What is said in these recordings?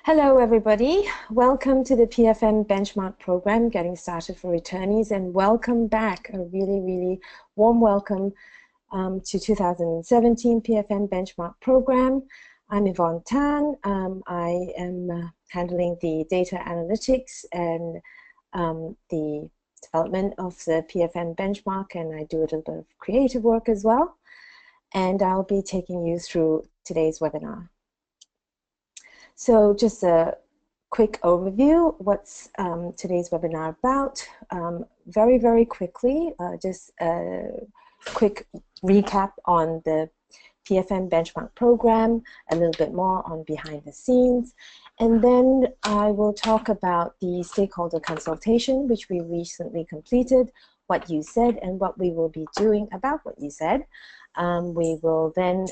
Hello, everybody. Welcome to the PFM Benchmark program, Getting Started for Returnees, and welcome back. A really, really warm welcome to 2017 PFM Benchmark program. I'm Yvonne Tan. I am handling the data analytics and the development of the PFM Benchmark, and I do a little bit of creative work as well. And I'll be taking you through today's webinar. So just a quick overview, what's today's webinar about. Very, very quickly, just a quick recap on the PFM Benchmark program, a little bit more on behind the scenes, and then I will talk about the stakeholder consultation, which we recently completed, what you said, and what we will be doing about what you said. We will then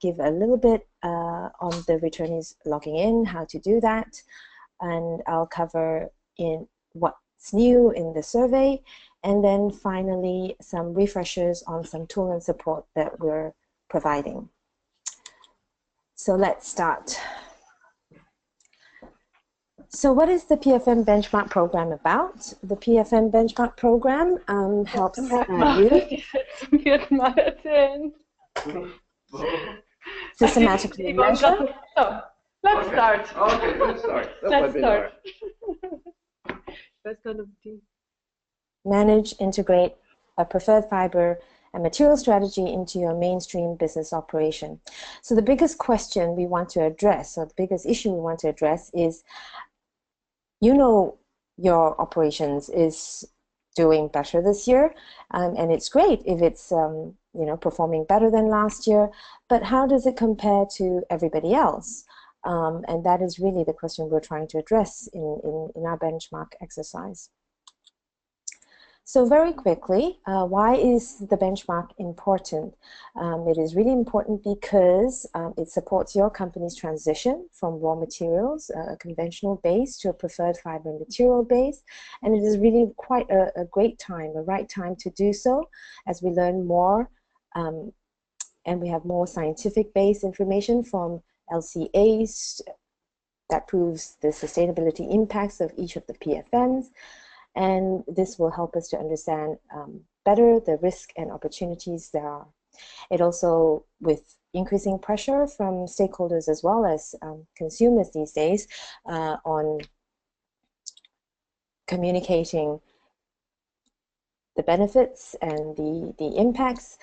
give a little bit on the returnees logging in, how to do that, and I'll cover in what's new in the survey, and then finally some refreshers on some tool and support that we're providing. So let's start. So what is the PFM Benchmark program about? The PFM Benchmark program helps systematically measure. So, let's start. Okay, let's start. Let's start. Manage, integrate a preferred fiber and material strategy into your mainstream business operation. So the biggest question we want to address, or the biggest issue we want to address is, you know, your operations is doing better this year, and it's great if it's you know, performing better than last year, but how does it compare to everybody else? And that is really the question we're trying to address in our benchmark exercise. So very quickly, why is the benchmark important? It is really important because it supports your company's transition from raw materials, a conventional base, to a preferred fiber material base. And it is really quite a great time, a right time to do so, as we learn more and we have more scientific-based information from LCAs that proves the sustainability impacts of each of the PFMs. And this will help us to understand better the risk and opportunities there are. It also, with increasing pressure from stakeholders as well as consumers these days on communicating the benefits and the impacts,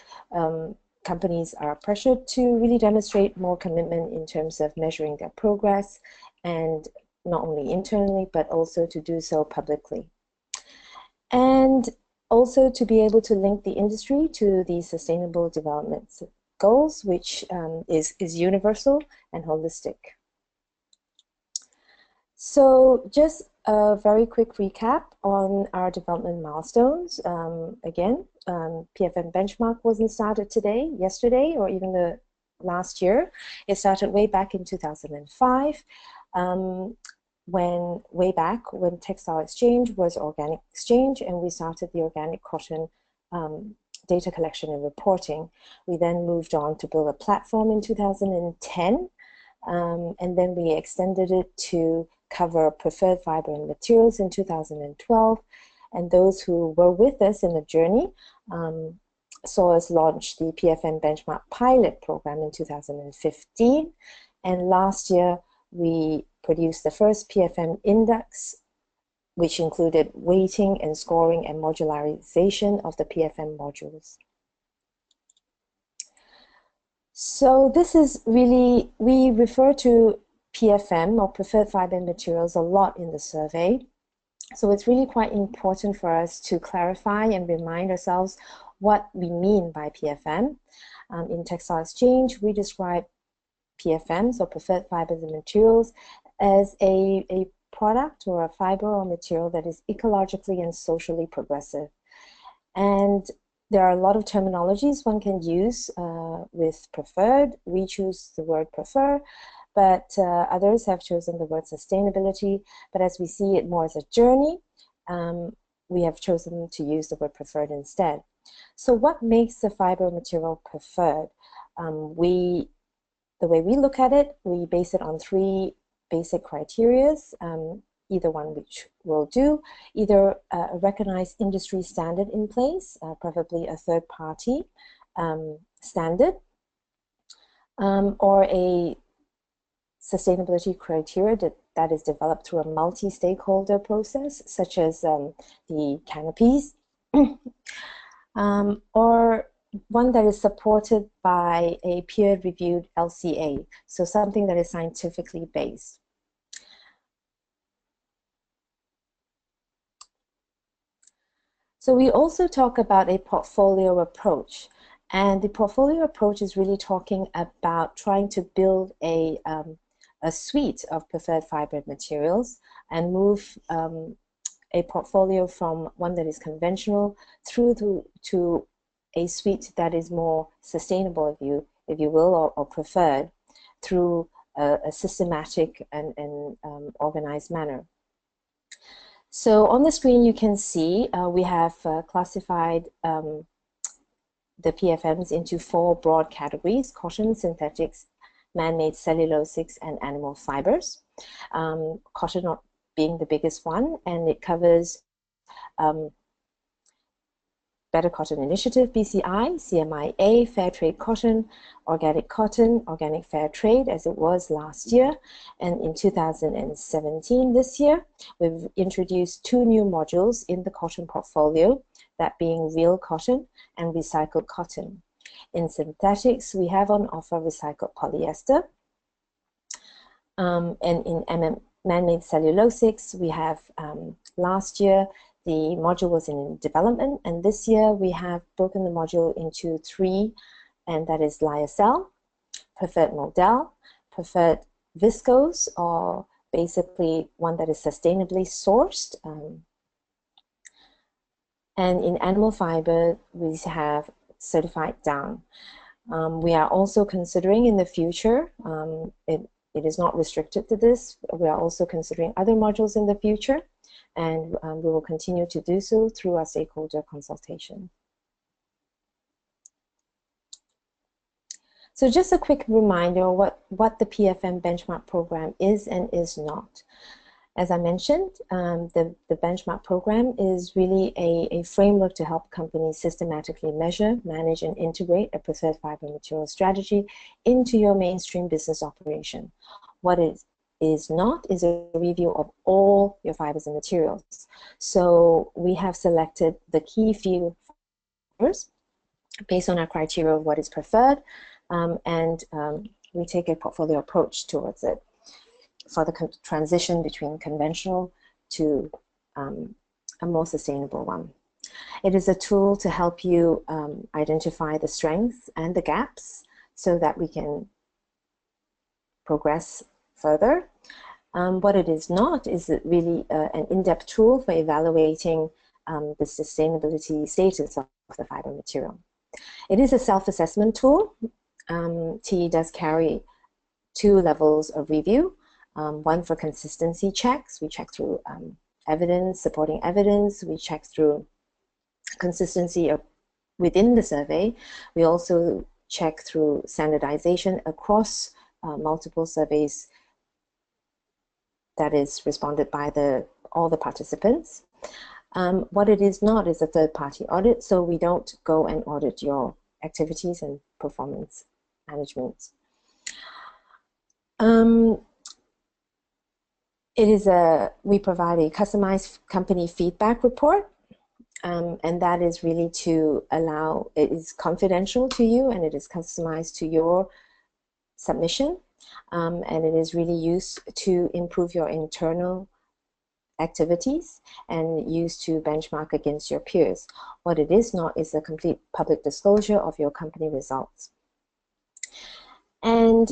companies are pressured to really demonstrate more commitment in terms of measuring their progress, and not only internally, but also to do so publicly. And also to be able to link the industry to the Sustainable Development Goals, which is universal and holistic. So just a very quick recap on our development milestones. Again, PFM Benchmark wasn't started today, yesterday, or even the last year. It started way back in 2005. Way back when Textile Exchange was Organic Exchange, and we started the organic cotton data collection and reporting. We then moved on to build a platform in 2010, and then we extended it to cover preferred fiber and materials in 2012. And those who were with us in the journey saw us launch the PFM Benchmark pilot program in 2015. And last year, we produced the first PFM index, which included weighting and scoring and modularization of the PFM modules. So this is really, we refer to PFM, or preferred fiber and materials, a lot in the survey. So it's really quite important for us to clarify and remind ourselves what we mean by PFM. In Textile Exchange, we describe PFMs, or preferred fibers and materials, as a product or a fiber or material that is ecologically and socially progressive. And there are a lot of terminologies one can use with preferred. We choose the word prefer, but others have chosen the word sustainability. But as we see it more as a journey, we have chosen to use the word preferred instead. So what makes the fiber material preferred? The way we look at it, we base it on three basic criteria, either one which will do, either a recognized industry standard in place, preferably a third-party standard, or a sustainability criteria that is developed through a multi-stakeholder process, such as the canopies, or one that is supported by a peer-reviewed LCA, so something that is scientifically based. So we also talk about a portfolio approach, and the portfolio approach is really talking about trying to build a suite of preferred fiber materials and move a portfolio from one that is conventional through to a suite that is more sustainable, if you will, or preferred, through a systematic and organized manner. So on the screen you can see we have classified the PFMs into 4 broad categories: cotton, synthetics, man-made cellulosics, and animal fibers. Cotton not being the biggest one, and it covers Better Cotton Initiative, BCI, CMIA, Fair Trade Cotton, Organic Fair Trade, as it was last year. And in 2017, this year, we've introduced 2 new modules in the cotton portfolio, that being real cotton and recycled cotton. In synthetics, we have on offer recycled polyester. And in man-made cellulosics, we have last year, the module was in development, and this year we have broken the module into 3, and that is lyocell, preferred modal, preferred viscose, or basically one that is sustainably sourced. And in animal fiber, we have certified down. We are also considering in the future, it is not restricted to this, we are also considering other modules in the future, and we will continue to do so through our stakeholder consultation. So just a quick reminder what the PFM Benchmark program is and is not. As I mentioned, the benchmark program is really a framework to help companies systematically measure, manage, and integrate a preferred fiber material strategy into your mainstream business operation. What it is not is a review of all your fibers and materials. So we have selected the key few fibers based on our criteria of what is preferred, and we take a portfolio approach towards it for the transition between conventional to a more sustainable one. It is a tool to help you identify the strengths and the gaps so that we can progress further. What it is not is really an in-depth tool for evaluating the sustainability status of the fiber material. It is a self-assessment tool. TE does carry 2 levels of review. One for consistency checks. We check through evidence, supporting evidence. We check through consistency within the survey. We also check through standardization across multiple surveys that is responded by all the participants. What it is not is a third-party audit, so we don't go and audit your activities and performance management. We provide a customized company feedback report, and that is really to allow, it is confidential to you and it is customized to your submission, and it is really used to improve your internal activities and used to benchmark against your peers. What it is not is a complete public disclosure of your company results. And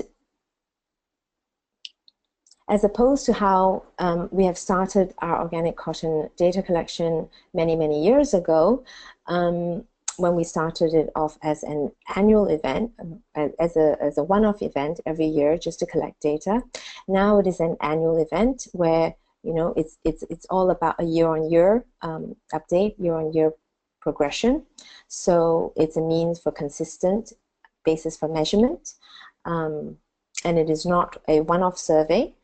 as opposed to how we have started our organic cotton data collection many, many years ago, when we started it off as an annual event, as a one-off event every year just to collect data. Now it is an annual event where, you know, it's all about a year-on-year update, year-on-year progression. So it's a means for consistent basis for measurement, and it is not a one-off survey.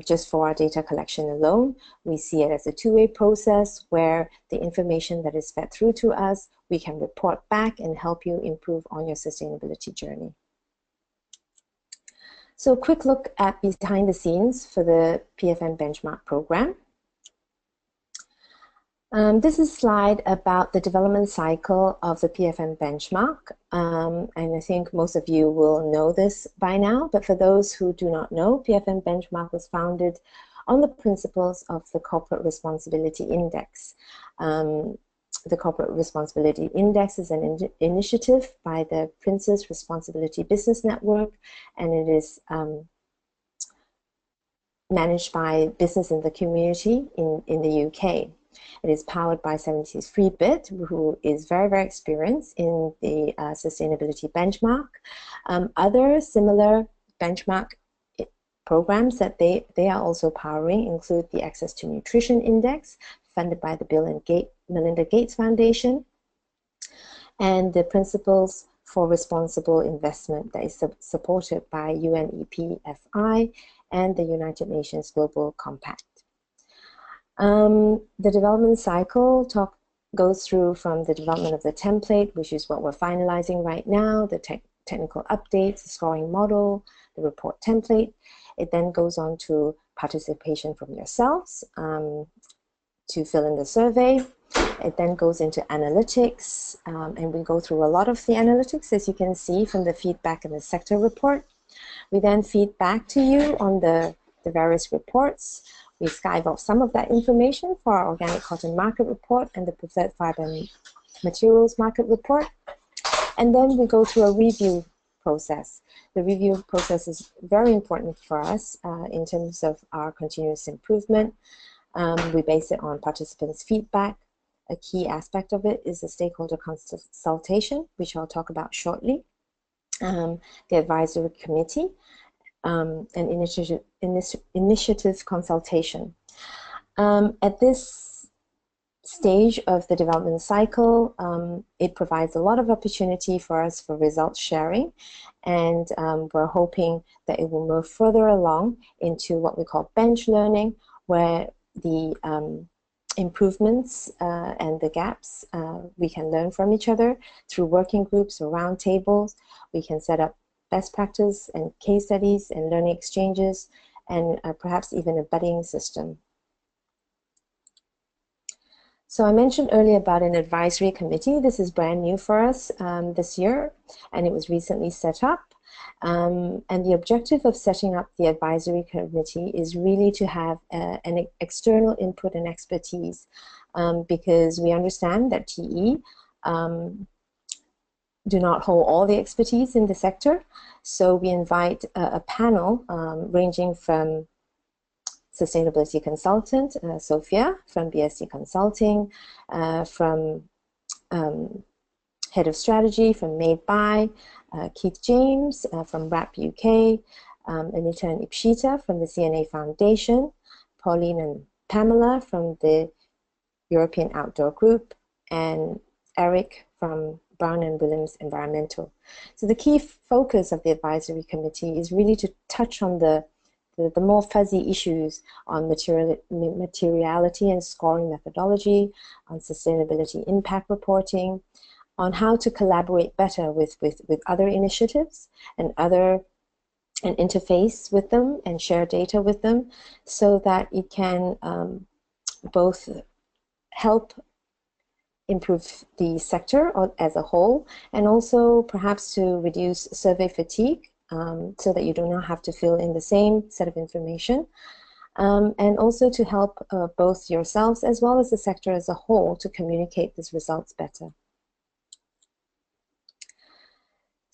just for our data collection alone. We see it as a two-way process where the information that is fed through to us, we can report back and help you improve on your sustainability journey. So a quick look at behind the scenes for the PFM Benchmark program. This is a slide about the development cycle of the PFM Benchmark, and I think most of you will know this by now, but for those who do not know, PFM Benchmark was founded on the principles of the Corporate Responsibility Index. The Corporate Responsibility Index is an initiative by the Prince's Responsibility Business Network, and it is managed by Business in the Community in the UK. It is powered by 73-Bit, who is very, very experienced in the sustainability benchmark. Other similar benchmark programs that they are also powering include the Access to Nutrition Index, funded by the Bill and Melinda Gates Foundation, and the Principles for Responsible Investment that is supported by UNEP-FI and the United Nations Global Compact. The development cycle goes through from the development of the template, which is what we're finalizing right now, the technical updates, the scoring model, the report template. It then goes on to participation from yourselves to fill in the survey. It then goes into analytics, and we go through a lot of the analytics, as you can see from the feedback in the sector report. We then feed back to you on the various reports. We skive off some of that information for our organic cotton market report and the preferred fiber materials market report. And then we go through a review process. The review process is very important for us in terms of our continuous improvement. We base it on participants' feedback. A key aspect of it is the stakeholder consultation, which I'll talk about shortly. The advisory committee, and initiative consultation. At this stage of the development cycle, it provides a lot of opportunity for us for results sharing, and we're hoping that it will move further along into what we call bench learning, where the improvements and the gaps we can learn from each other through working groups or round tables. We can set up best practice and case studies and learning exchanges, and perhaps even a buddying system. So I mentioned earlier about an advisory committee. This is brand new for us this year, and it was recently set up. And the objective of setting up the advisory committee is really to have an external input and expertise, because we understand that TE do not hold all the expertise in the sector. So we invite a panel ranging from sustainability consultant, Sophia from BSC Consulting, from head of strategy from Made By, Keith James from RAP UK, Anita and Ipshita from the CNA Foundation, Pauline and Pamela from the European Outdoor Group, and Eric from Brown and Williams Environmental. So the key focus of the advisory committee is really to touch on the more fuzzy issues on materiality and scoring methodology, on sustainability impact reporting, on how to collaborate better with other initiatives and interface with them and share data with them, so that it can both help improve the sector as a whole, and also perhaps to reduce survey fatigue, so that you do not have to fill in the same set of information, and also to help both yourselves as well as the sector as a whole to communicate these results better.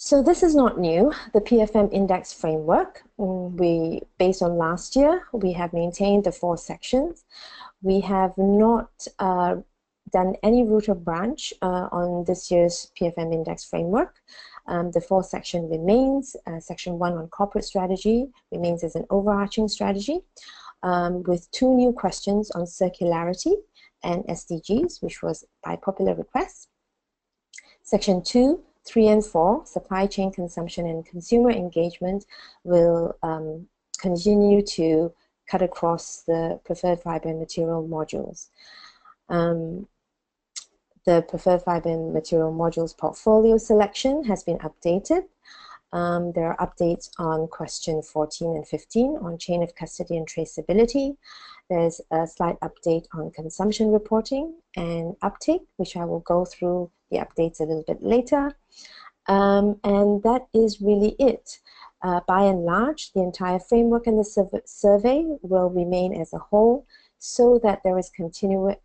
So this is not new. The PFM Index Framework, based on last year, we have maintained the 4 sections. We have not done any root or branch on this year's PFM Index Framework. The 4th section remains. Section 1 on corporate strategy remains as an overarching strategy, with 2 new questions on circularity and SDGs, which was by popular request. Section 2, 3 and 4, supply chain consumption and consumer engagement, will continue to cut across the preferred fiber material modules. The preferred fiber material modules portfolio selection has been updated. There are updates on question 14 and 15 on chain of custody and traceability. There's a slight update on consumption reporting and uptake, which I will go through the updates a little bit later. And that is really it. By and large, the entire framework and the survey will remain as a whole so that there is continuity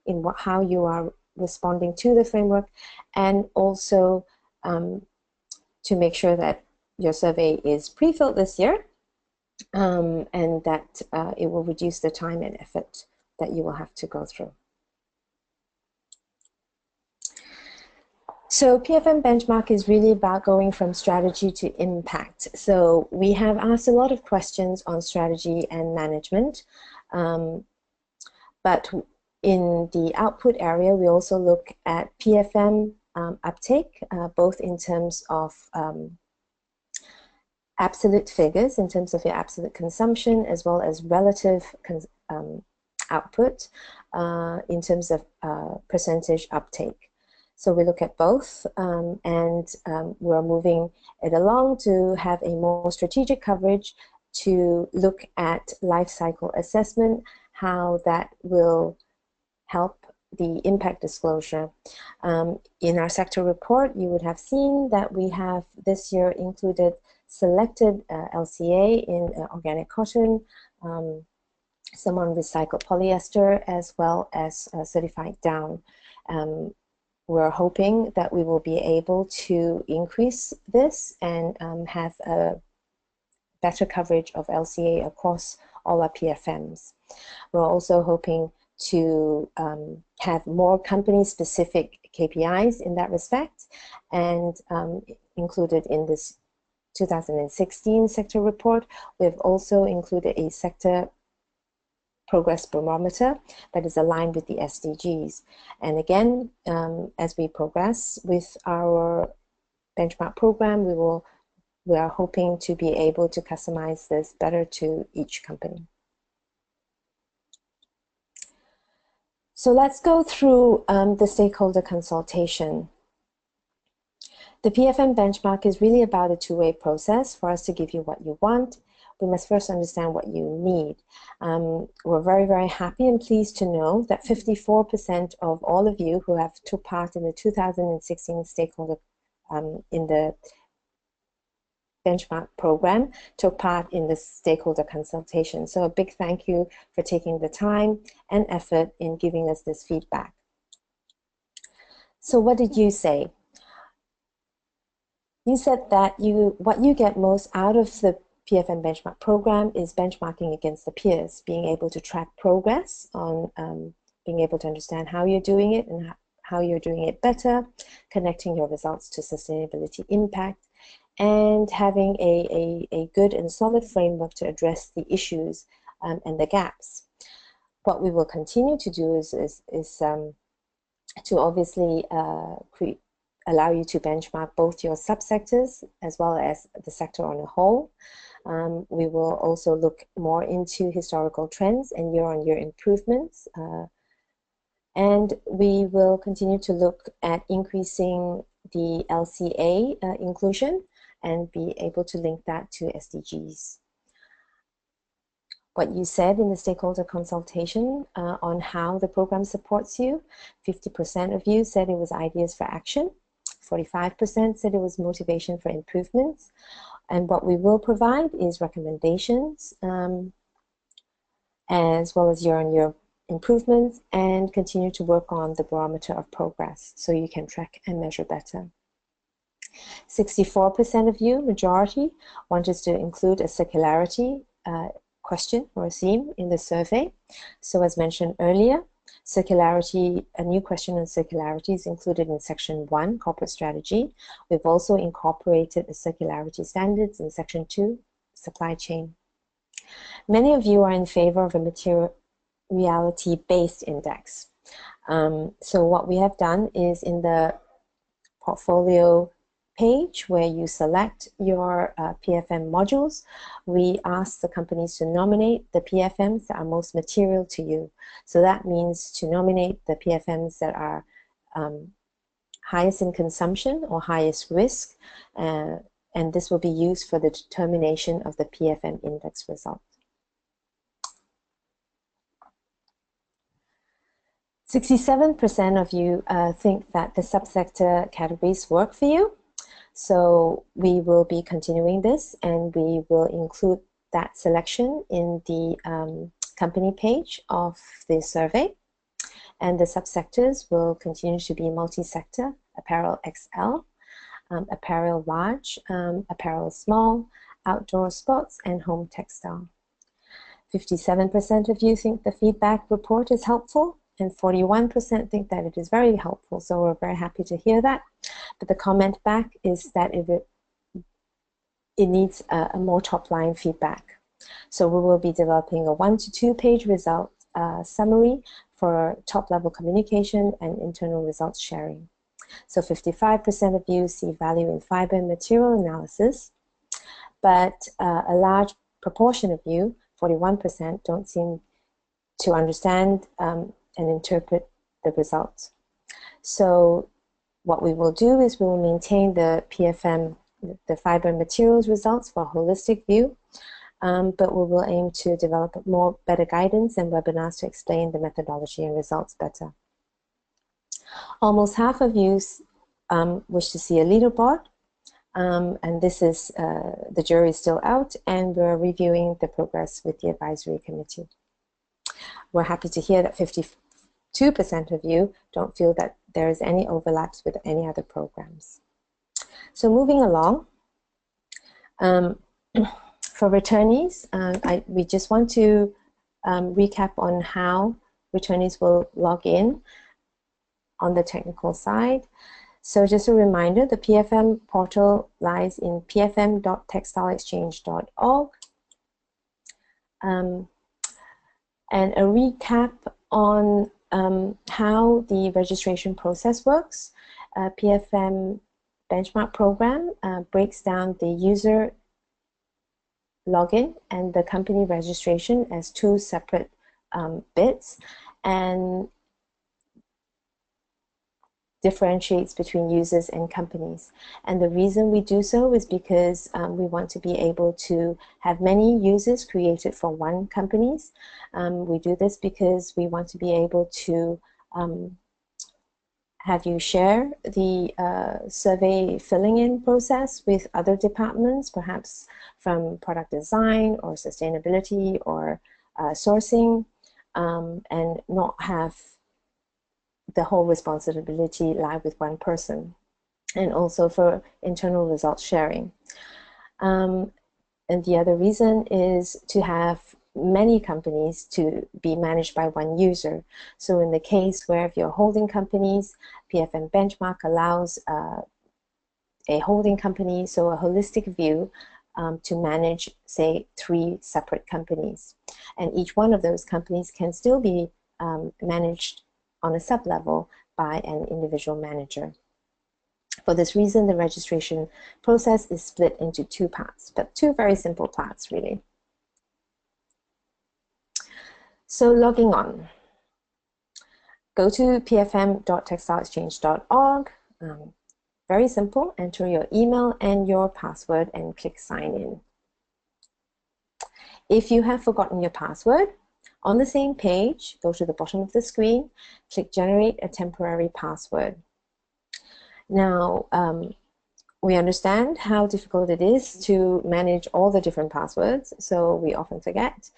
in how you are responding to the framework, and also to make sure that your survey is pre-filled this year, and that it will reduce the time and effort that you will have to go through. So PFM Benchmark is really about going from strategy to impact. So we have asked a lot of questions on strategy and management, but in the output area, we also look at PFM uptake, both in terms of absolute figures, in terms of your absolute consumption, as well as relative output in terms of percentage uptake. So we look at both, and we're moving it along to have a more strategic coverage to look at life cycle assessment, how that will help the impact disclosure. In our sector report, you would have seen that we have this year included selected LCA in organic cotton, some on recycled polyester, as well as certified down. We're hoping that we will be able to increase this and have a better coverage of LCA across all our PFMs. We're also hoping to have more company-specific KPIs in that respect, and included in this 2016 sector report, we've also included a sector progress barometer that is aligned with the SDGs. And again, as we progress with our benchmark program, we are hoping to be able to customize this better to each company. So let's go through the stakeholder consultation. The PFM benchmark is really about a two-way process. For us to give you what you want, we must first understand what you need. We're very, very happy and pleased to know that 54% of all of you who have took part in the 2016 stakeholder in the benchmark program took part in the stakeholder consultation. So a big thank you for taking the time and effort in giving us this feedback. So what did you say? You said that what you get most out of the PFM benchmark program is benchmarking against the peers, being able to track progress on being able to understand how you're doing it and how you're doing it better, connecting your results to sustainability impact, and having a good and solid framework to address the issues and the gaps. What we will continue to do is to obviously allow you to benchmark both your subsectors as well as the sector on a whole. We will also look more into historical trends and year-on-year improvements. And we will continue to look at increasing the LCA inclusion and be able to link that to SDGs. What you said in the stakeholder consultation on how the program supports you, 50% of you said it was ideas for action, 45% said it was motivation for improvements, and what we will provide is recommendations as well as year-on-year improvements, and continue to work on the barometer of progress so you can track and measure better. 64% of you, majority, want us to include a circularity question or a theme in the survey. So as mentioned earlier, circularity, a new question on circularity is included in section 1, corporate strategy. We've also incorporated the circularity standards in section 2, supply chain. Many of you are in favor of a materiality-based index. So what we have done is in the portfolio page where you select your PFM modules, we ask the companies to nominate the PFMs that are most material to you. So that means to nominate the PFMs that are highest in consumption or highest risk, and this will be used for the determination of the PFM index result. 67% of you think that the subsector categories work for you. So we will be continuing this, and we will include that selection in the company page of the survey. And the subsectors will continue to be multi-sector, apparel XL, apparel large, apparel small, outdoor sports, and home textile. 57% of you think the feedback report is helpful, and 41% think that it is very helpful. So we're very happy to hear that. But the comment back is that it needs a more top-line feedback. So we will be developing a 1 to 2 page result summary for top-level communication and internal results sharing. So 55% of you see value in fiber and material analysis, but a large proportion of you, 41%, don't seem to understand and interpret the results. So what we will do is we will maintain the PFM, the fiber and materials results for a holistic view, but we will aim to develop better guidance and webinars to explain the methodology and results better. Almost half of you wish to see a leaderboard, and this is, the jury is still out, and we're reviewing the progress with the advisory committee. We're happy to hear that 52% of you don't feel that there is any overlaps with any other programs. So moving along, for returnees, we just want to recap on how returnees will log in on the technical side. So just a reminder, the PFM portal lies in pfm.textileexchange.org. And a recap on how the registration process works. PFM Benchmark program breaks down the user login and the company registration as two separate bits, and differentiates between users and companies. And the reason we do so is because we want to be able to have many users created for one companies. We do this because we want to be able to have you share the survey filling in process with other departments, perhaps from product design or sustainability or sourcing, and not have the whole responsibility lie with one person, and also for internal results sharing. And the other reason is to have many companies to be managed by one user. So in the case where if you're holding companies, PFM Benchmark allows a holding company, so a holistic view, to manage, say, 3 separate companies. And each one of those companies can still be managed on a sub-level by an individual manager. For this reason, the registration process is split into 2 parts, but 2 very simple parts, really. So logging on. Go to pfm.textileexchange.org. Very simple. Enter your email and your password and click sign in. If you have forgotten your password, on the same page, go to the bottom of the screen, click Generate a Temporary Password. Now, we understand how difficult it is to manage all the different passwords, so we often forget.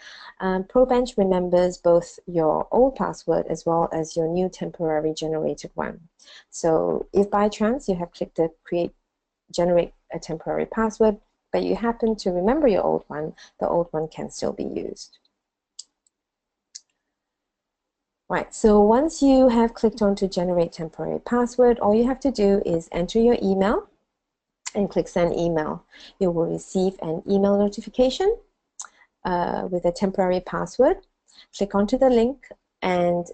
ProBench remembers both your old password as well as your new temporary generated one. So if by chance you have clicked the Generate a Temporary Password, but you happen to remember your old one, the old one can still be used. Right, so once you have clicked on to generate temporary password, all you have to do is enter your email and click send email. You will receive an email notification with a temporary password. Click onto the link and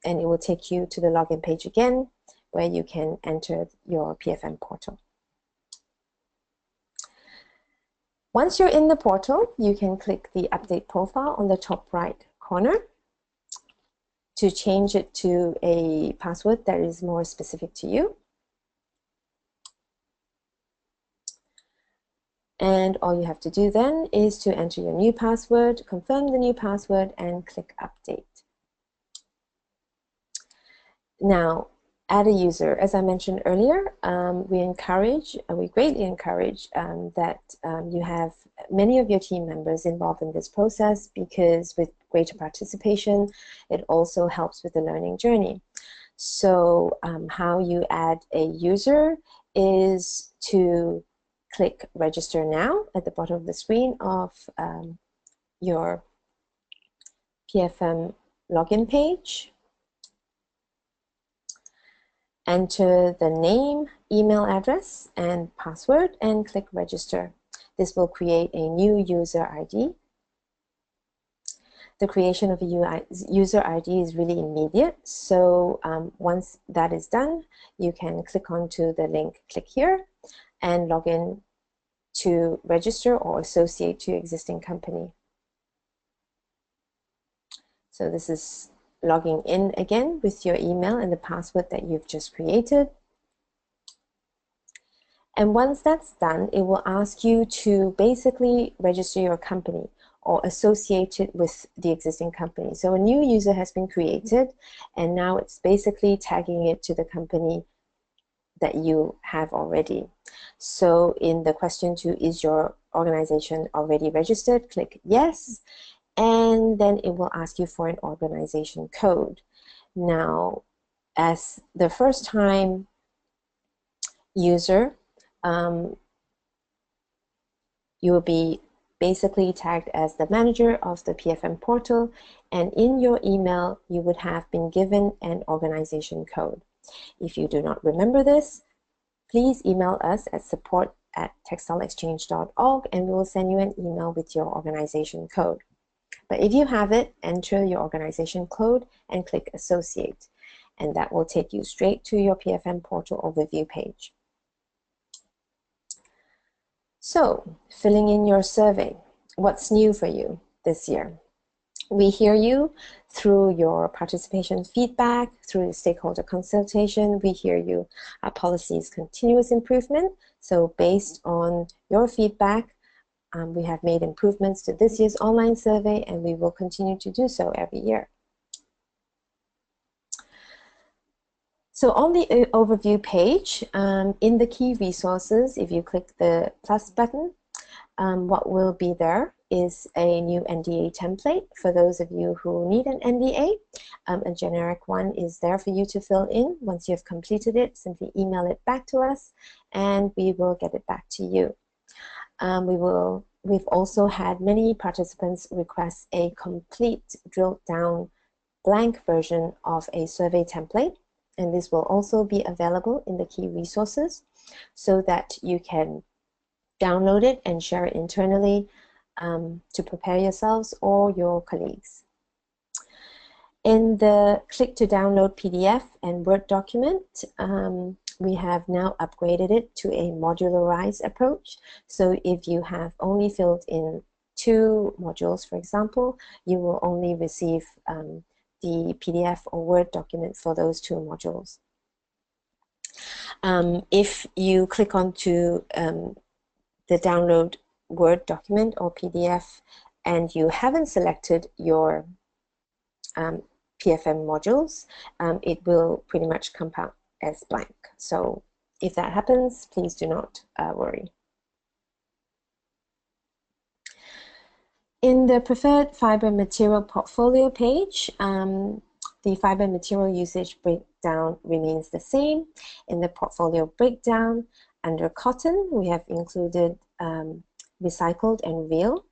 it will take you to the login page again where you can enter your PFM portal. Once you're in the portal, you can click the Update Profile on the top right corner to change it to a password that is more specific to you. And all you have to do then is to enter your new password, confirm the new password, and click Update. Now, add a user. As I mentioned earlier, we greatly encourage that you have many of your team members involved in this process, because with greater participation, it also helps with the learning journey. So how you add a user is to click Register Now at the bottom of the screen of your PFM login page. Enter the name, email address, and password, and click Register. This will create a new user ID. The creation of a user ID is really immediate, so once that is done, you can click onto the link, click here, and log in to register or associate to your existing company. So this is logging in again with your email and the password that you've just created. And once that's done, it will ask you to basically register your company or associate it with the existing company. So a new user has been created, and now it's basically tagging it to the company that you have already. So in the question 2, is your organization already registered? Click yes, and then it will ask you for an organization code. Now, as the first time user, you will be basically tagged as the manager of the PFM portal, and in your email you would have been given an organization code. If you do not remember this, please email us at support@textileexchange.org, and we will send you an email with your organization code. But if you have it, enter your organization code and click Associate, and that will take you straight to your PFM portal overview page. So, filling in your survey. What's new for you this year? We hear you through your participation feedback, through stakeholder consultation. We hear you. Our policy is continuous improvement. So based on your feedback, we have made improvements to this year's online survey, and we will continue to do so every year. So on the overview page, in the key resources, if you click the plus button, what will be there is a new NDA template for those of you who need an NDA. A generic one is there for you to fill in. Once you've completed it, simply email it back to us, and we will get it back to you. We've also had many participants request a complete drilled down blank version of a survey template, and this will also be available in the key resources so that you can download it and share it internally to prepare yourselves or your colleagues. In the click to download PDF and Word document, we have now upgraded it to a modularized approach. So if you have only filled in 2 modules, for example, you will only receive the PDF or Word document for those 2 modules. If you click onto the download Word document or PDF and you haven't selected your PFM modules, it will pretty much come out as blank. So if that happens, please do not worry. In the preferred fiber material portfolio page, the fiber material usage breakdown remains the same. In the portfolio breakdown, under cotton, we have included recycled and real,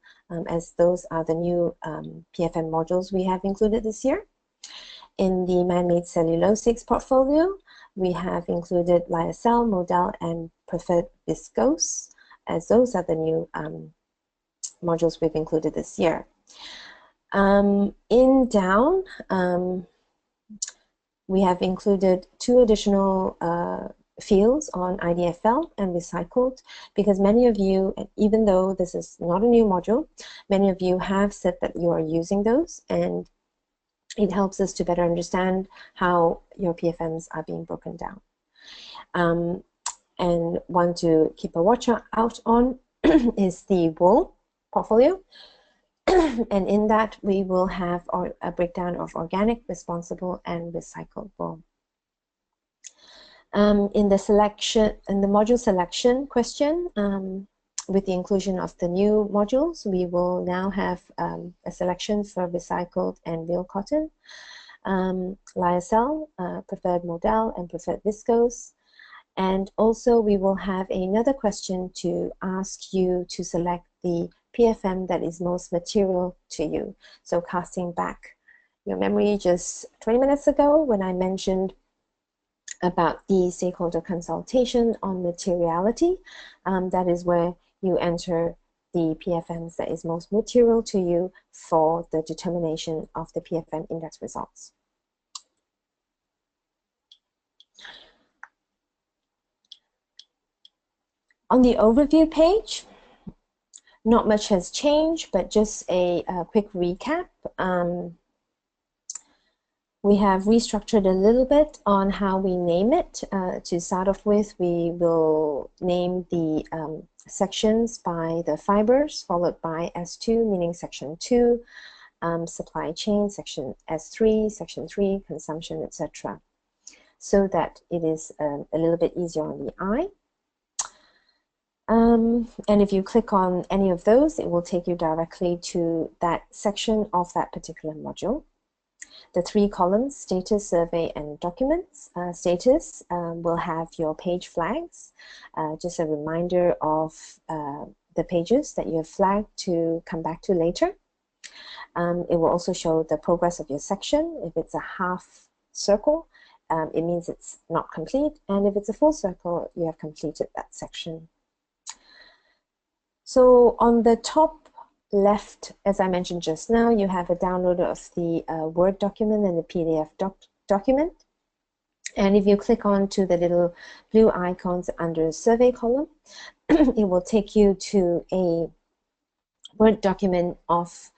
as those are the new PFM modules we have included this year. In the man-made cellulosics portfolio, we have included lyocell, modal, and preferred viscose, as those are the new modules we've included this year. In down, we have included 2 additional fields on IDFL and recycled, because many of you, even though this is not a new module, many of you have said that you are using those, and it helps us to better understand how your PFMs are being broken down. And one to keep a watch out on is the wool portfolio. And in that, we will have a breakdown of organic, responsible, and recycled wool. In the module selection question, with the inclusion of the new modules, we will now have a selection for recycled and real cotton, lyocell, preferred modal, and preferred viscose. And also we will have another question to ask you to select the PFM that is most material to you. So casting back your memory just 20 minutes ago when I mentioned about the stakeholder consultation on materiality, that is where you enter the PFMs that is most material to you for the determination of the PFM index results. On the overview page, not much has changed, but just a quick recap. We have restructured a little bit on how we name it. To start off with, we will name the sections by the fibers, followed by S2, meaning section 2, supply chain, section S3, section 3, consumption, etc., so that it is a little bit easier on the eye. And if you click on any of those, it will take you directly to that section of that particular module. The 3 columns, status, survey, and documents. Status will have your page flags, just a reminder of the pages that you have flagged to come back to later. It will also show the progress of your section. If it's a half circle, it means it's not complete, and if it's a full circle, you have completed that section. So on the top left, as I mentioned just now, you have a download of the Word document and the PDF document. And if you click on to the little blue icons under the survey column, it will take you to a Word document of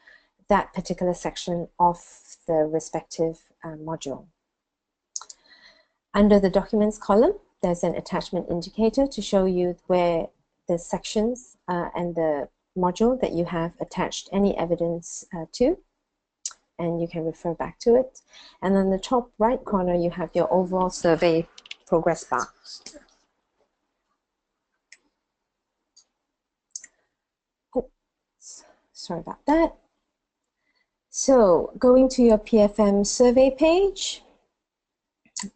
that particular section of the respective module. Under the documents column, there's an attachment indicator to show you where the sections and the module that you have attached any evidence to, and you can refer back to it. And on the top right corner, you have your overall survey progress bar. Oh, sorry about that. So going to your PFM survey page,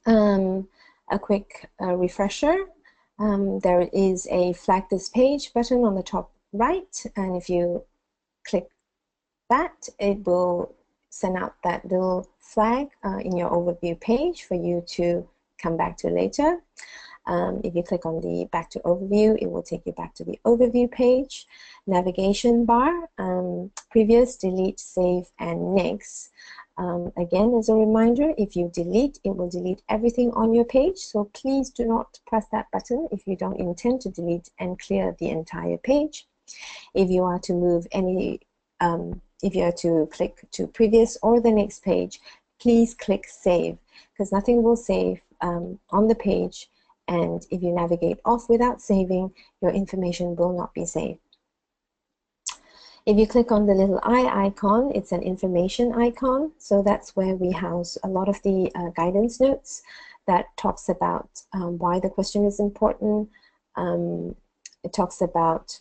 a quick refresher. There is a flag this page button on the top right, and if you click that, it will send out that little flag in your overview page for you to come back to later. If you click on the back to overview, it will take you back to the overview page. Navigation bar, previous, delete, save, and next. Again, as a reminder, if you delete, it will delete everything on your page, so please do not press that button if you don't intend to delete and clear the entire page. If you are to move any, if you are to click to previous or the next page, please click save, because nothing will save on the page, and if you navigate off without saving, your information will not be saved. If you click on the little eye icon, it's an information icon, so that's where we house a lot of the guidance notes that talks about why the question is important. It talks about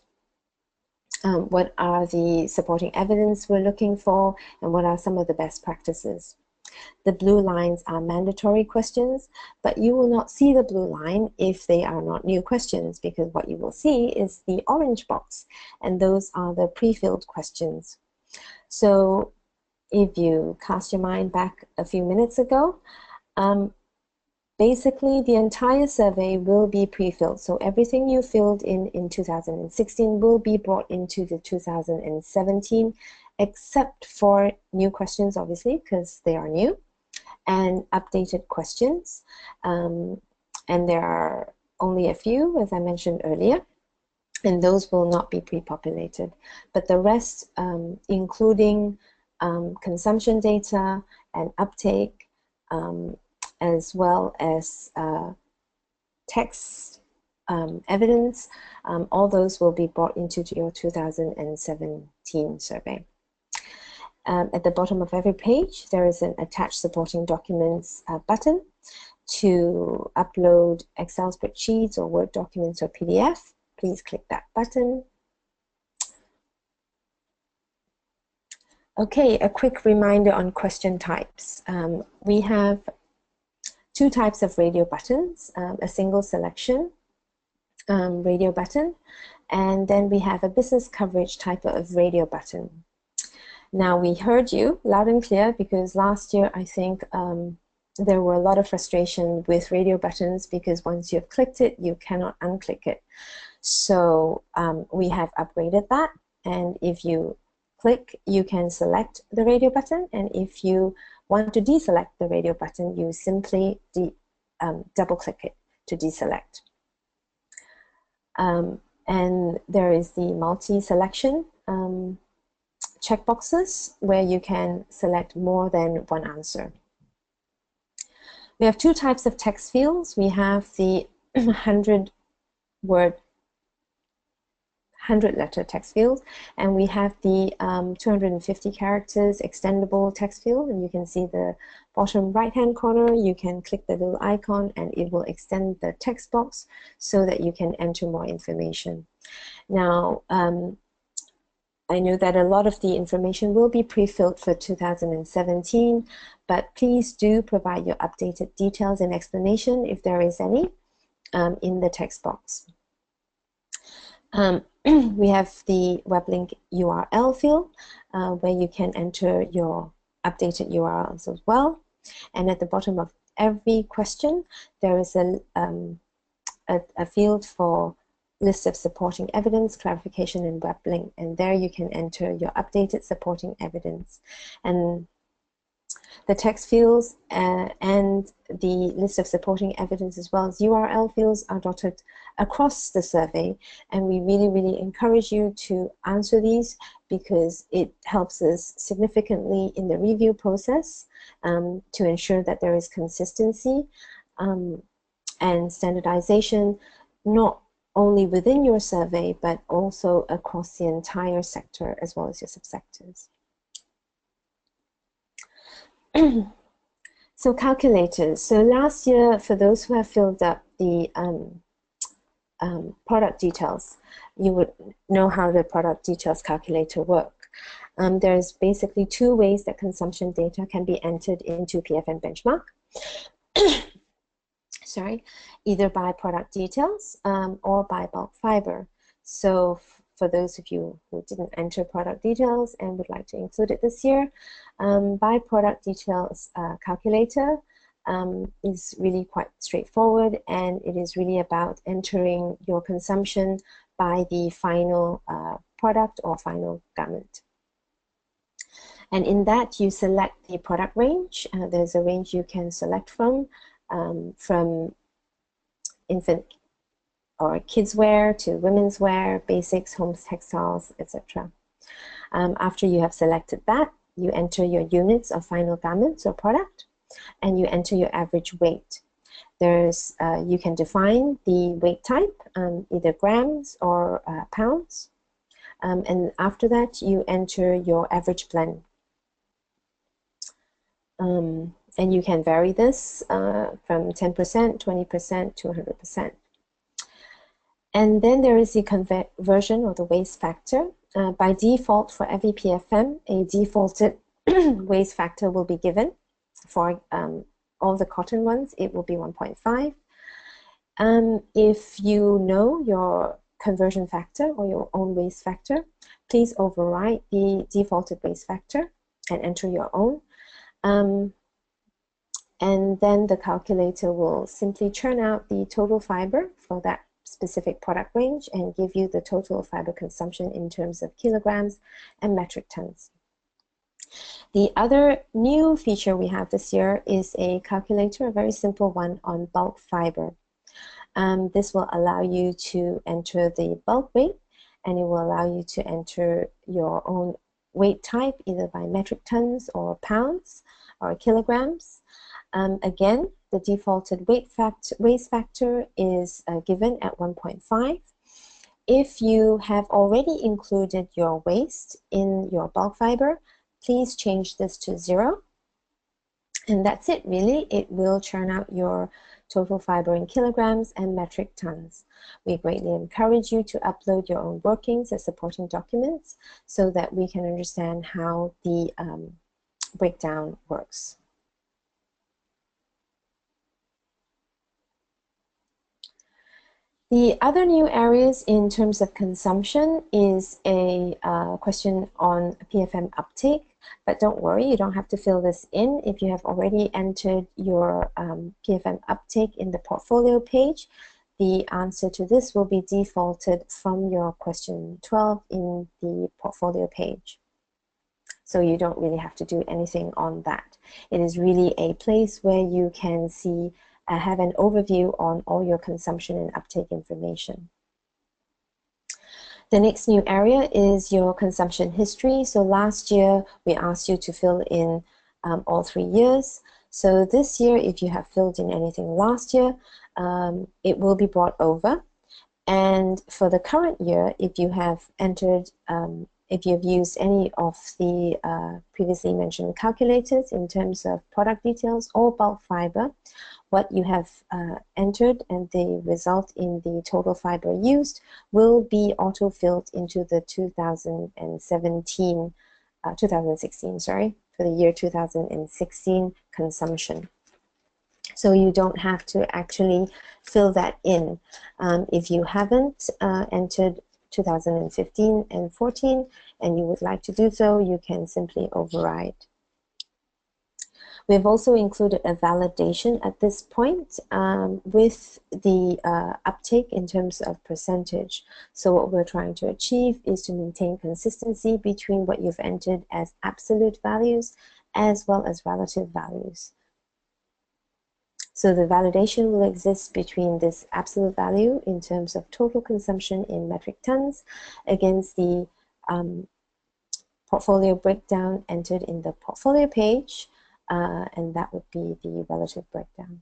what are the supporting evidence we're looking for, and what are some of the best practices. The blue lines are mandatory questions, but you will not see the blue line if they are not new questions, because what you will see is the orange box, and those are the pre-filled questions. So if you cast your mind back a few minutes ago, basically the entire survey will be pre-filled. So everything you filled in 2016 will be brought into the 2017, except for new questions, obviously, because they are new, and updated questions. and there are only a few, as I mentioned earlier, and those will not be pre-populated. But the rest, including consumption data and uptake, as well as text evidence, all those will be brought into your 2017 survey. At the bottom of every page, there is an attached supporting documents button to upload Excel spreadsheets or Word documents or PDF. Please click that button. Okay, a quick reminder on question types. We have two types of radio buttons, a single selection radio button, and then we have a business coverage type of radio button. Now, we heard you loud and clear, because last year I think there were a lot of frustration with radio buttons, because once you've clicked it, you cannot unclick it. So we have upgraded that, and if you click, you can select the radio button, and if you want to deselect the radio button, you simply double click it to deselect. And there is the multi-selection checkboxes where you can select more than one answer. We have two types of text fields. We have the 100-letter text field, and we have the 250 characters extendable text field, and you can see the bottom right-hand corner. You can click the little icon and it will extend the text box so that you can enter more information. Now, I know that a lot of the information will be pre-filled for 2017, but please do provide your updated details and explanation, if there is any, in the text box. We have the web link URL field where you can enter your updated URLs as well. And at the bottom of every question, there is a field for list of supporting evidence, clarification, and web link. And there you can enter your updated supporting evidence. And the text fields and the list of supporting evidence, as well as URL fields, are dotted across the survey, and we really, really encourage you to answer these, because it helps us significantly in the review process to ensure that there is consistency and standardization, not only within your survey, but also across the entire sector, as well as your subsectors. So calculators. So last year, for those who have filled up the product details, you would know how the product details calculator work. There's basically two ways that consumption data can be entered into PFM Benchmark. Sorry, either by product details or by bulk fiber. So for those of you who didn't enter product details and would like to include it this year, by product details calculator is really quite straightforward, and it is really about entering your consumption by the final product or final garment. And in that, you select the product range. There's a range you can select from infant or kids wear to women's wear, basics, home textiles, etc. After you have selected that, you enter your units of final garments or product, and you enter your average weight. There's you can define the weight type, either grams or pounds, and after that you enter your average blend. And you can vary this from 10%, 20% to 100%. And then there is the conversion or the waste factor. By default, for every PFM, a defaulted waste factor will be given. For all the cotton ones, it will be 1.5. If you know your conversion factor or your own waste factor, please override the defaulted waste factor and enter your own. And then the calculator will simply churn out the total fiber for that specific product range and give you the total fiber consumption in terms of kilograms and metric tons. The other new feature we have this year is a calculator, a very simple one, on bulk fiber. This will allow you to enter the bulk weight, and it will allow you to enter your own weight type, either by metric tons or pounds or kilograms. Again, the defaulted waste factor is given at 1.5. If you have already included your waste in your bulk fiber, please change this to 0. And that's it, really. It will churn out your total fiber in kilograms and metric tons. We greatly encourage you to upload your own workings as supporting documents so that we can understand how the breakdown works. The other new areas in terms of consumption is a question on PFM uptake, but don't worry, you don't have to fill this in. If you have already entered your PFM uptake in the portfolio page, the answer to this will be defaulted from your question 12 in the portfolio page. So you don't really have to do anything on that. It is really a place where you can see have an overview on all your consumption and uptake information. The next new area is your consumption history. So last year, we asked you to fill in all 3 years. So this year, if you have filled in anything last year, it will be brought over. And for the current year, if you have entered, if you've used any of the previously mentioned calculators in terms of product details or bulk fiber, what you have entered and the result in the total fiber used will be auto-filled into the 2016, for the year 2016 consumption. So you don't have to actually fill that in. If you haven't entered 2015 and 14 and you would like to do so, you can simply override. We've also included a validation at this point with the uptake in terms of percentage. So what we're trying to achieve is to maintain consistency between what you've entered as absolute values as well as relative values. So the validation will exist between this absolute value in terms of total consumption in metric tons against the portfolio breakdown entered in the portfolio page, and that would be the relative breakdown.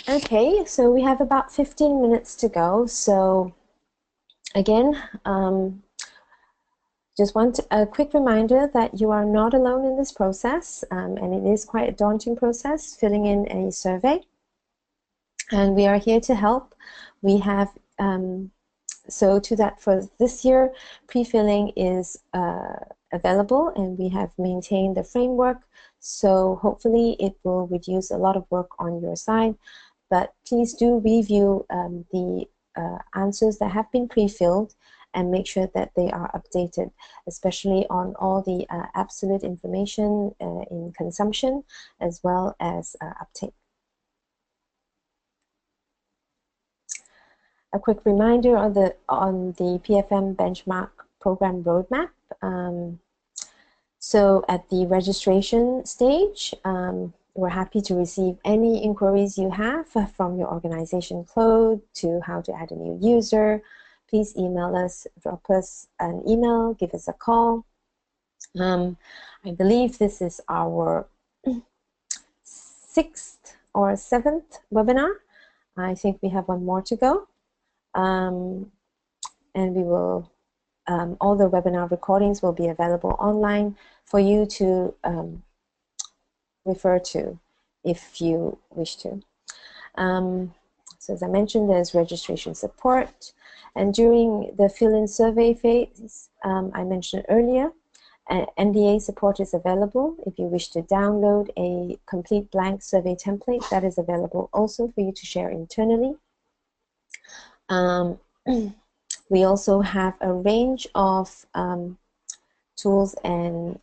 Okay, so we have about 15 minutes to go. So again, just want a quick reminder that you are not alone in this process, and it is quite a daunting process, filling in a survey. And we are here to help. We have, so to that for this year, pre-filling is available, and we have maintained the framework. So hopefully it will reduce a lot of work on your side. But please do review the answers that have been pre-filled and make sure that they are updated, especially on all the absolute information in consumption as well as uptake. A quick reminder on the PFM Benchmark program roadmap. So at the registration stage, we're happy to receive any inquiries you have from your organization code to how to add a new user. Please email us, drop us an email, give us a call. I believe this is our 6th or 7th webinar. I think we have one more to go. And we will, all the webinar recordings will be available online for you to refer to if you wish to. So as I mentioned, there's registration support. And during the fill-in survey phase, I mentioned earlier, NDA support is available. If you wish to download a complete blank survey template, that is available also for you to share internally. We also have a range of tools and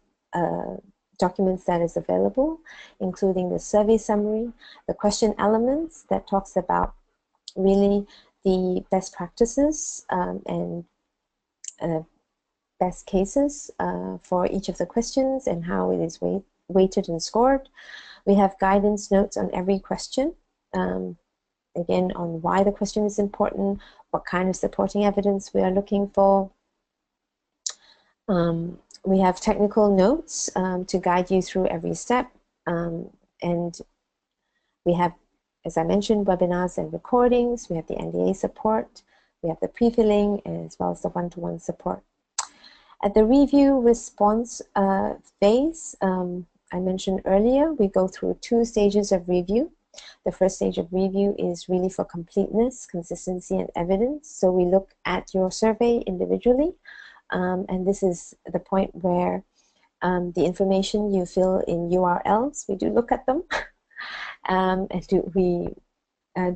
documents that is available, including the survey summary, the question elements that talks about really the best practices and best cases for each of the questions and how it is weighted and scored. We have guidance notes on every question, again, on why the question is important, what kind of supporting evidence we are looking for. We have technical notes to guide you through every step, and we have, as I mentioned, webinars and recordings. We have the NDA support, we have the pre-filling, as well as the one-to-one support. At the review response phase, I mentioned earlier, we go through 2 stages of review. The first stage of review is really for completeness, consistency, and evidence. So we look at your survey individually, and this is the point where the information you fill in URLs, we do look at them, and we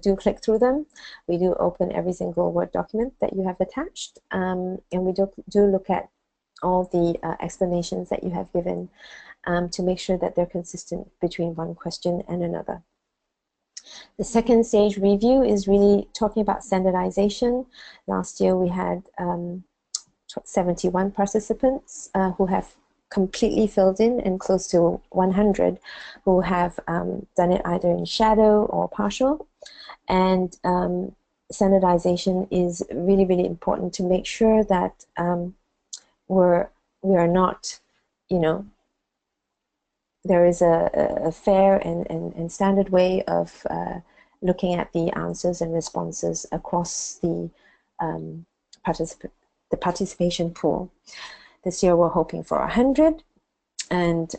do click through them. We do open every single Word document that you have attached, and we do look at all the explanations that you have given to make sure that they're consistent between one question and another. The second stage review is really talking about standardization. Last year we had 71 participants who have completely filled in, and close to 100 who have done it either in shadow or partial. And standardization is really, really important to make sure that we are not, you know, there is a fair and standard way of looking at the answers and responses across the participation pool. This year we're hoping for 100, and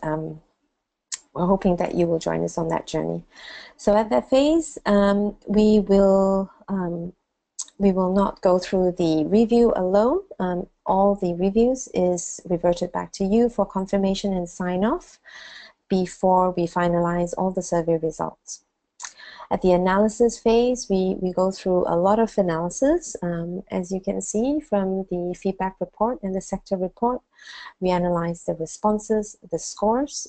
we're hoping that you will join us on that journey. So at that phase, we will not go through the review alone. All the reviews is reverted back to you for confirmation and sign-off before we finalize all the survey results. At the analysis phase, we go through a lot of analysis. As you can see from the feedback report and the sector report, we analyze the responses, the scores.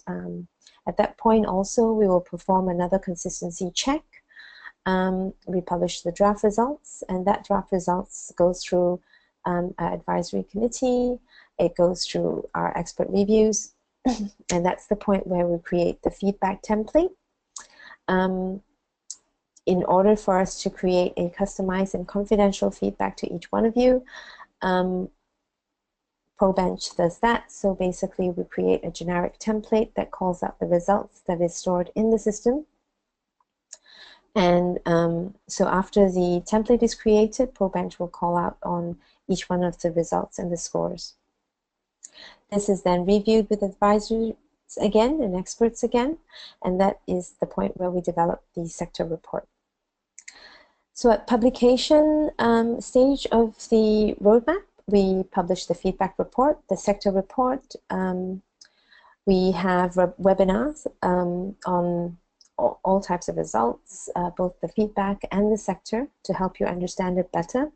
At that point also, we will perform another consistency check. We publish the draft results, and that draft results goes through our advisory committee. It goes through our expert reviews, and that's the point where we create the feedback template. In order for us to create a customized and confidential feedback to each one of you, ProBench does that. So basically we create a generic template that calls out the results that is stored in the system. And so after the template is created, ProBench will call out on each one of the results and the scores. This is then reviewed with advisors again and experts again, and that is the point where we develop the sector report. So at publication stage of the roadmap, we publish the feedback report, the sector report. We have webinars on all types of results, both the feedback and the sector, to help you understand it better.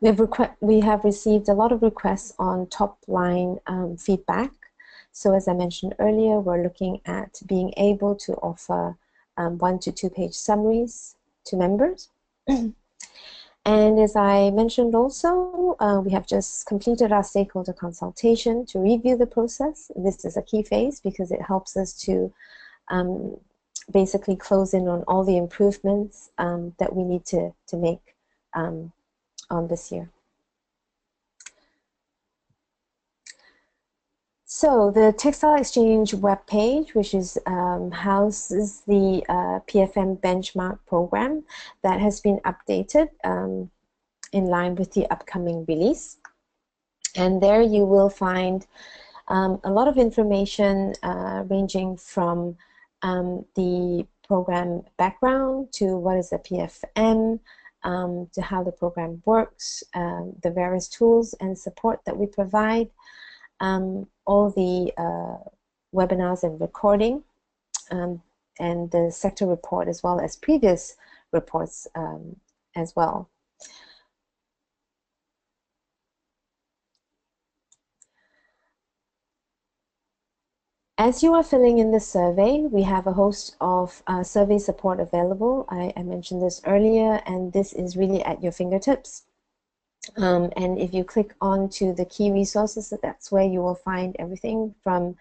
We have received a lot of requests on top-line feedback. So as I mentioned earlier, we're looking at being able to offer 1 to 2 page summaries to members. And as I mentioned also, we have just completed our stakeholder consultation to review the process. This is a key phase because it helps us to basically close in on all the improvements that we need to make on this year. So the Textile Exchange webpage, which is houses the PFM Benchmark program, that has been updated in line with the upcoming release. And there you will find a lot of information ranging from the program background to what is a PFM, to how the program works, the various tools and support that we provide, all the webinars and recording, and the sector report, as well as previous reports as well. As you are filling in the survey, we have a host of survey support available. I mentioned this earlier, and this is really at your fingertips. And if you click on to the key resources, that's where you will find everything from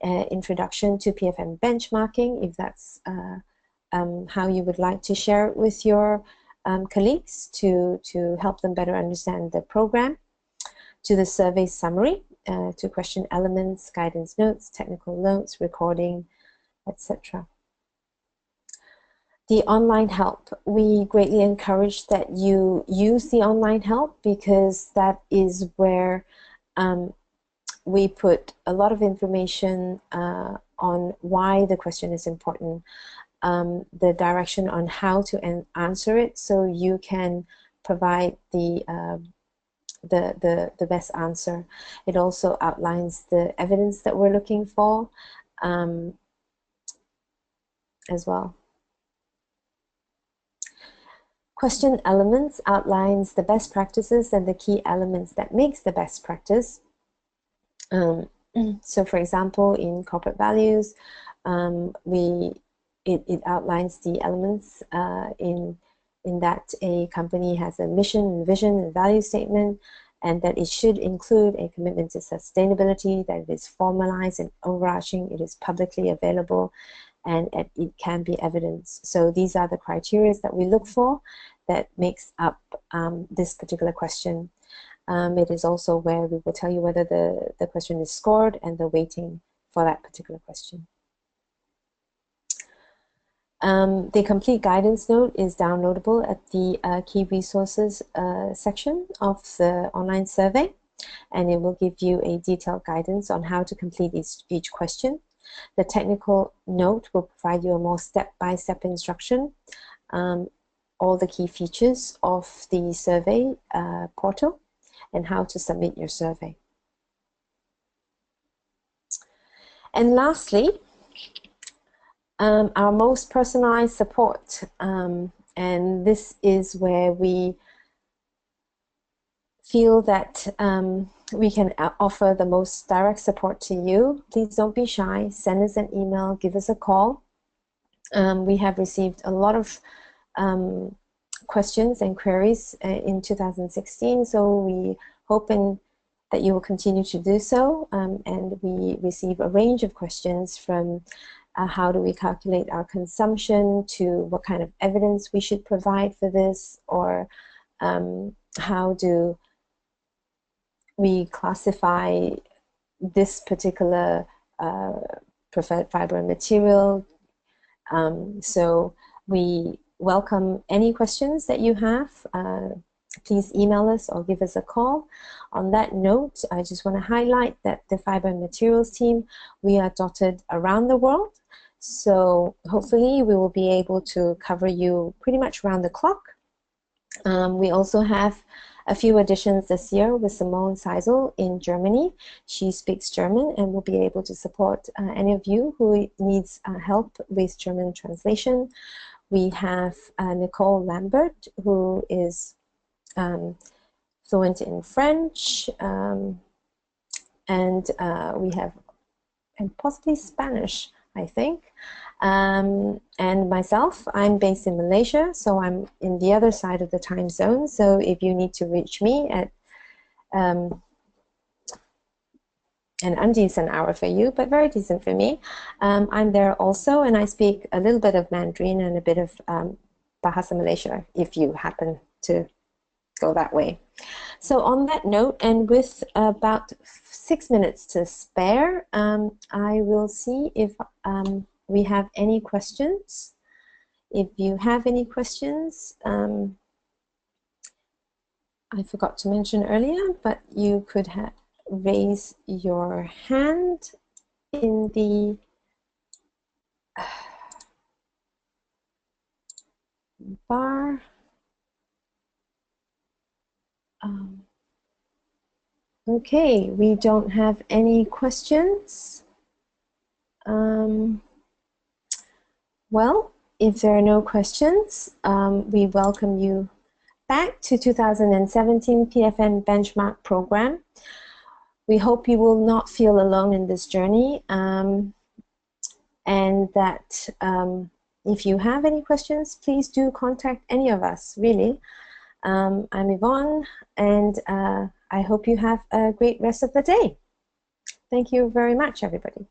introduction to PFM benchmarking, if that's how you would like to share it with your colleagues to help them better understand the program, to the survey summary, to question elements, guidance notes, technical notes, recording, etc. The online help. We greatly encourage that you use the online help, because that is where we put a lot of information on why the question is important, the direction on how to answer it, so you can provide the best answer. It also outlines the evidence that we're looking for as well. Question elements outlines the best practices and the key elements that makes the best practice. So for example, in corporate values, it outlines the elements in that a company has a mission and vision and value statement, and that it should include a commitment to sustainability, that it is formalized and overarching, it is publicly available, and it can be evidenced. So these are the criteria that we look for that makes up this particular question. It is also where we will tell you whether the question is scored and the weighting for that particular question. The complete guidance note is downloadable at the key resources section of the online survey, and it will give you a detailed guidance on how to complete each question. The technical note will provide you a more step-by-step instruction, all the key features of the survey portal, and how to submit your survey. And lastly, our most personalized support, and this is where we feel that we can offer the most direct support to you. Please don't be shy. Send us an email, give us a call. We have received a lot of questions and queries in 2016, so we hope that you will continue to do so. And we receive a range of questions from how do we calculate our consumption, to what kind of evidence we should provide for this, or how do we classify this particular preferred fiber and material. So we welcome any questions that you have. Please email us or give us a call. On that note, I just want to highlight that the fiber and materials team, we are dotted around the world. So hopefully we will be able to cover you pretty much around the clock. We also have a few additions this year with Simone Seisel in Germany. She speaks German and will be able to support any of you who needs help with German translation. We have Nicole Lambert, who is fluent in French, and we have, and possibly Spanish, I think. And myself, I'm based in Malaysia, so I'm in the other side of the time zone. So if you need to reach me at an undecent hour for you, but very decent for me, I'm there also, and I speak a little bit of Mandarin and a bit of Bahasa Malaysia, if you happen to go that way. So on that note, and with about 6 minutes to spare, I will see if we have any questions. If you have any questions, I forgot to mention earlier, but you could raise your hand in the bar. Okay, we don't have any questions. Well, if there are no questions, we welcome you back to 2017 PFM Benchmark program. We hope you will not feel alone in this journey, and that if you have any questions, please do contact any of us, really. I'm Yvonne, and I hope you have a great rest of the day. Thank you very much, everybody.